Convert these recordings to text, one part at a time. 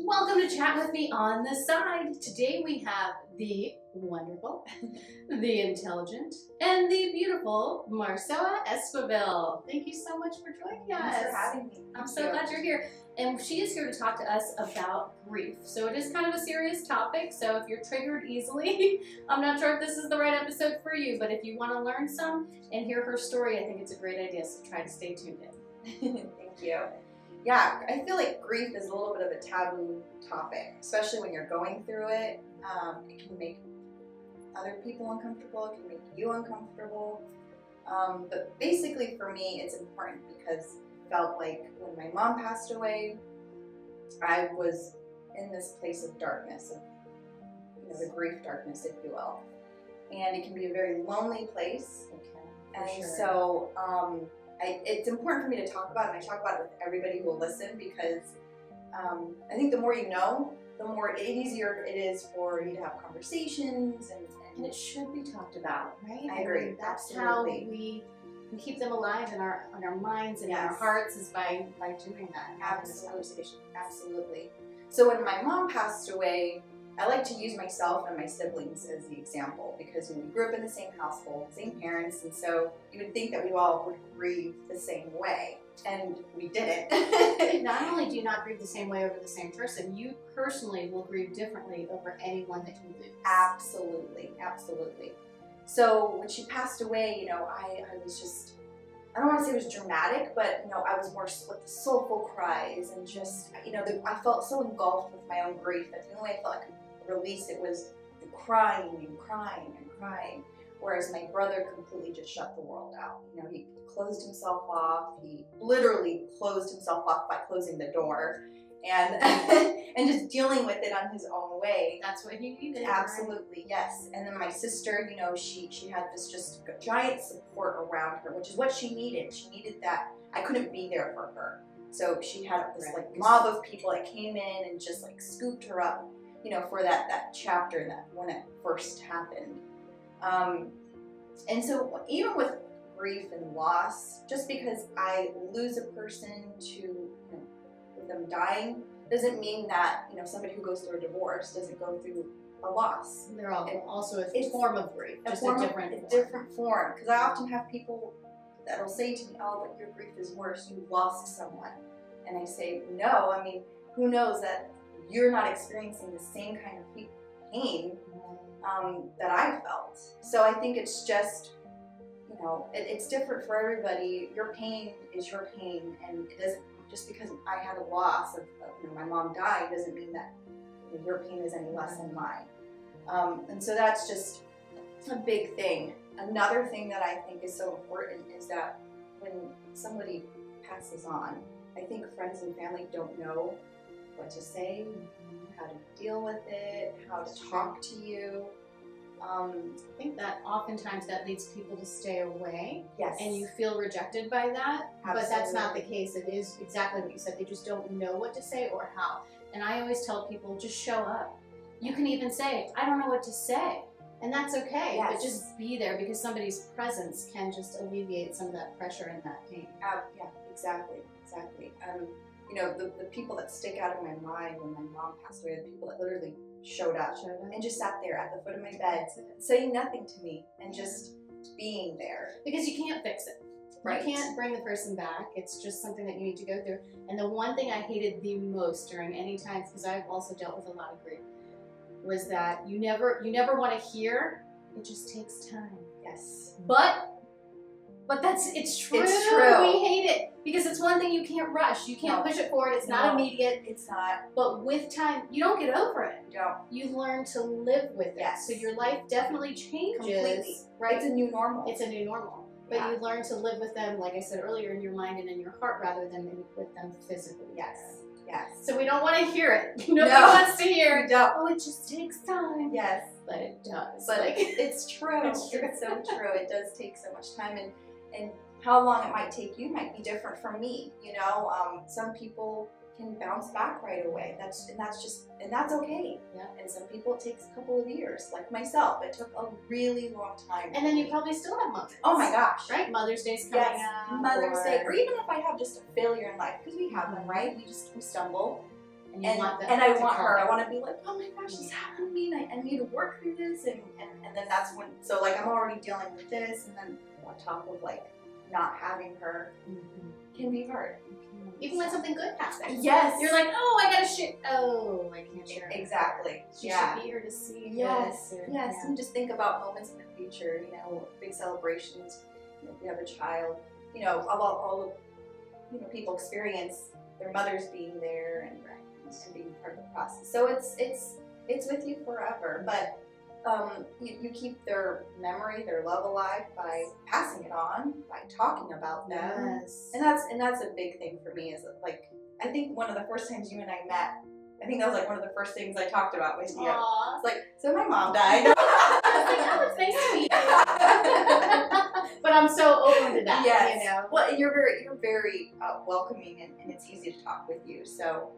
Welcome to Chat With Me on the Side. Today we have the wonderful, the intelligent, and the beautiful Marcella Esquivel. Thank you so much for joining us. Thanks for having me. I'm so glad you're here. And she is here to talk to us about grief. So it is kind of a serious topic, so if you're triggered easily, I'm not sure if this is the right episode for you, but if you want to learn some and hear her story, I think it's a great idea, so try to stay tuned in. Thank you. Yeah, I feel like grief is a little bit of a taboo topic, especially when you're going through it. It can make other people uncomfortable, it can make you uncomfortable. But basically for me, it's important because I felt like when my mom passed away, I was in this place of darkness, of the grief darkness, if you will. And it can be a very lonely place. Okay, so it's important for me to talk about it, and I talk about it with everybody who will listen, because I think the more you know, the more easier it is for you to have conversations, and it should be talked about, right? I agree. mean, that's Absolutely. how we keep them alive in our minds and in our Yes. hearts, is by doing that. Having this Absolutely. conversation. Absolutely. So when my mom passed away, I like to use myself and my siblings as the example, because we grew up in the same household, same parents, and so you would think that we all would grieve the same way, and we didn't. Not only do you not grieve the same way over the same person, you personally will grieve differently over anyone that you lose. Absolutely, absolutely. So when she passed away, I was just, I don't want to say it was dramatic, but I was more with the soulful cries, and just, I felt so engulfed with my own grief that the only way I felt I could release it was the crying and crying and crying. Whereas my brother completely just shut the world out. He closed himself off. He literally closed himself off by closing the door, and and just dealing with it on his own way. That's what you needed. Absolutely, yes. And then my sister, she had this just giant support around her, which is what she needed. She needed that. I couldn't be there for her. So she had this mob of people that came in and just scooped her up, for that chapter, that when it first happened. And so even with grief and loss, just because I lose a person to with them dying, doesn't mean that somebody who goes through a divorce doesn't go through a loss. They're all also a form of grief, just a different form. Because I often have people that'll say to me, "Oh, but your grief is worse. You lost someone," and I say, "No. I mean, who knows that you're not experiencing the same kind of pain that I felt." So I think it's just, it's different for everybody. Your pain is your pain, and it doesn't, just because I had a loss of my mom died doesn't mean that your pain is any less than mine. And so that's just a big thing. Another thing that I think is so important is that when somebody passes on, I think friends and family don't know what to say, how to deal with it, how to talk to you. I think that oftentimes that leads people to stay away. Yes. And you feel rejected by that. Absolutely. But that's not the case. It is exactly what you said. They just don't know what to say or how. And I always tell people, just show up. You can even say, "I don't know what to say." And that's okay. Yes. But just be there, because somebody's presence can just alleviate some of that pressure and that pain. Yeah, exactly. The people that stick out in my mind when my mom passed away, the people that literally showed up and just sat there at the foot of my bed, saying nothing to me and just being there. Because you can't fix it. Right. You can't bring the person back. It's just something that you need to go through. And the one thing I hated the most during any times, because I've also dealt with a lot of grief, was that you never want to hear, "It just takes time." Yes. But it's true. It's true. We hate it because it's one thing you can't rush. You can't push it forward. It's not immediate. It's not. But with time, you don't get over it. You don't. You learn to live with it. Yes. So your life definitely changes. Completely. Right? It's a new normal. It's a new normal. But you learn to live with them, like I said earlier, in your mind and in your heart, rather than with them physically. Yes. Yes. So we don't want to hear it. Nobody No. wants to hear, We don't. "Oh, it just takes time." Yes. But it does. But it's true. It's true. It's so true. It does take so much time, and how long it might take you might be different from me. Some people can bounce back right away. That's okay. Yeah. And some people it takes a couple of years, like myself. It took a really long time. And then you probably still have moments. Oh my gosh. Right? Mother's Day's coming Yes. up. Mother's Day, or even if I have just a failure in life, because we have them, right? We stumble. And you want that and I to want calm her. down. I want to be like, oh my gosh, this happened to me, and I need to work through this, and then that's when. So like I'm already dealing with this, and then on top of like not having her can be hard. Even when something good happens. Yes. You're like, oh, I gotta share. Oh, I can't share. Exactly. She should be here to see Yes. this. Or, Yes. And just think about moments in the future, you know, big celebrations. You know, if you have a child, you know, all of, you know, people experience their mothers being there and being part of the process. So it's with you forever. But you keep their memory, their love alive by passing it on, by talking about them. Yes. And that's a big thing for me. Is like, I think one of the first times you and I met, I think that was like one of the first things I talked about with you. Aww. It's like, so my mom died. I was like, oh, it's nice to meet you. But I'm so open to that. Yes. You know. Well, and you're very welcoming, and it's easy to talk with you. So,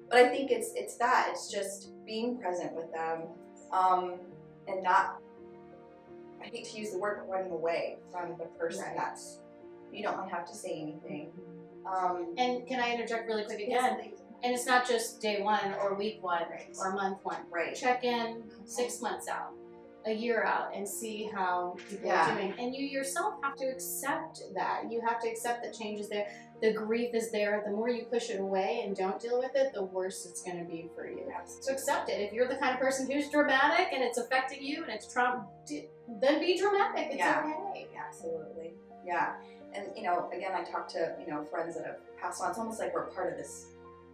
but I think it's that. It's just being present with them, and not. I hate to use the word, but running away from the person that's. You don't have to say anything. And can I interject really quick again? Yes, And it's not just day one or week one or month one. right. Check in 6 months out, a year out, and see how people are doing. And you yourself have to accept that. You have to accept that change is there. The grief is there. The more you push it away and don't deal with it, the worse it's going to be for you. So accept it. If you're the kind of person who's dramatic and it's affecting you and it's trauma, then be dramatic. It's okay. Absolutely. Yeah. And, you know, again, I talk to, you know, friends that have passed on. It's almost like we're part of this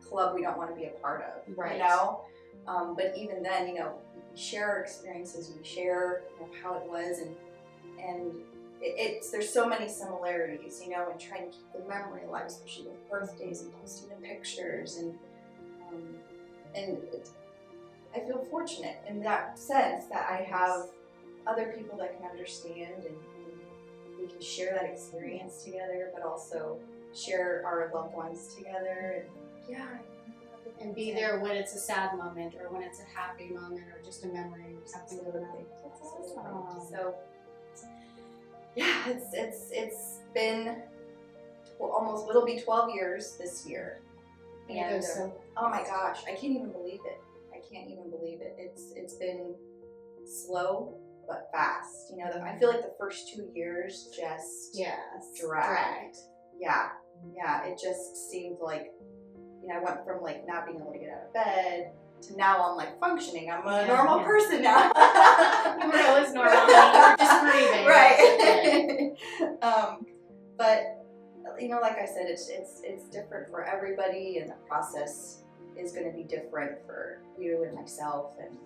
club we don't want to be a part of, right? You know? But even then, you know, we share our experiences, we share, you know, how it was, and there's so many similarities, you know, and trying to keep the memory alive, especially with birthdays and posting the pictures, and I feel fortunate in that sense that I have other people that can understand, and we can share that experience together, but also share our loved ones together, and be there when it's a sad moment or when it's a happy moment or just a memory or something like that. Awesome. So yeah, it's been almost, it'll be 12 years this year, and oh my gosh, I can't even believe it. It's been slow but fast, you know. I feel like the first 2 years just dragged. Yeah, it just seemed like, you know, I went from like not being able to get out of bed to now I'm like functioning. I'm a normal person now. You were always normal. You were just breathing. Right. But you know, like I said, it's different for everybody, and the process is going to be different for you and myself, and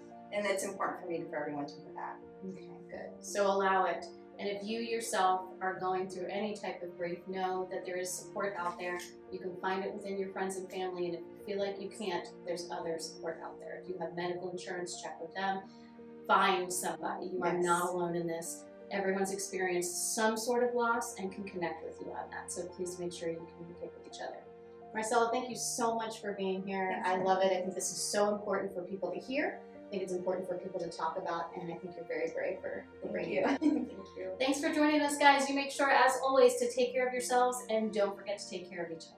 it's important for me and for everyone to know that. Okay, good. So allow it. And if you yourself are going through any type of grief, know that there is support out there. You can find it within your friends and family, and if you feel like you can't, there's other support out there. If you have medical insurance, check with them. Find somebody. You are not alone in this. Everyone's experienced some sort of loss and can connect with you on that. So please make sure you communicate with each other. Marcella, thank you so much for being here. I love it. I think this is so important for people to hear. I think it's important for people to talk about, and I think you're very brave for bringing it. Thank you. Thanks for joining us, guys. You make sure, as always, to take care of yourselves, and don't forget to take care of each other.